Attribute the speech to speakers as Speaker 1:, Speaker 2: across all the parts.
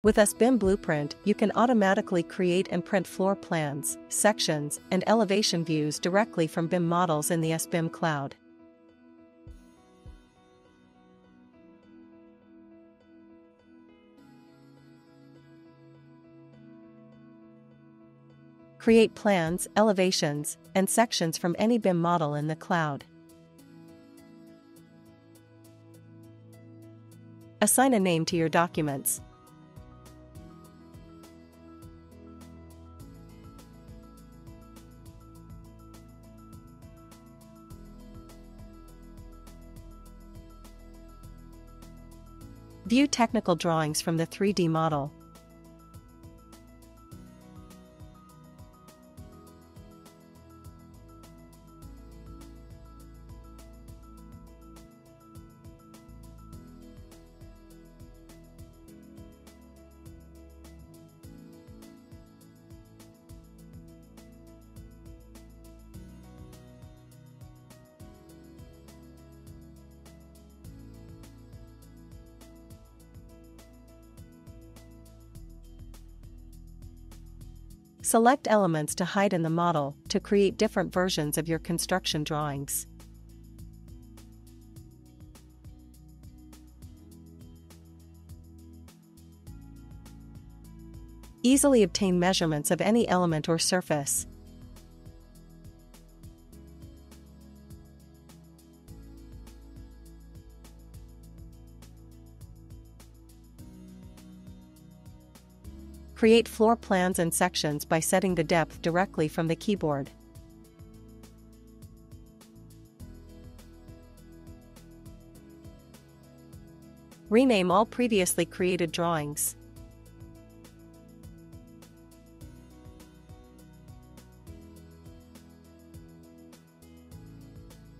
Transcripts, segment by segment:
Speaker 1: With usBIM.blueprint, you can automatically create and print floor plans, sections, and elevation views directly from BIM models in the usBIM cloud. Create plans, elevations, and sections from any BIM model in the cloud. Assign a name to your documents. View technical drawings from the 3D model. Select elements to hide in the model to create different versions of your construction drawings. Easily obtain measurements of any element or surface. Create floor plans and sections by setting the depth directly from the keyboard. Rename all previously created drawings.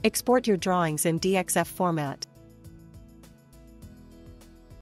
Speaker 1: Export your drawings in DXF format.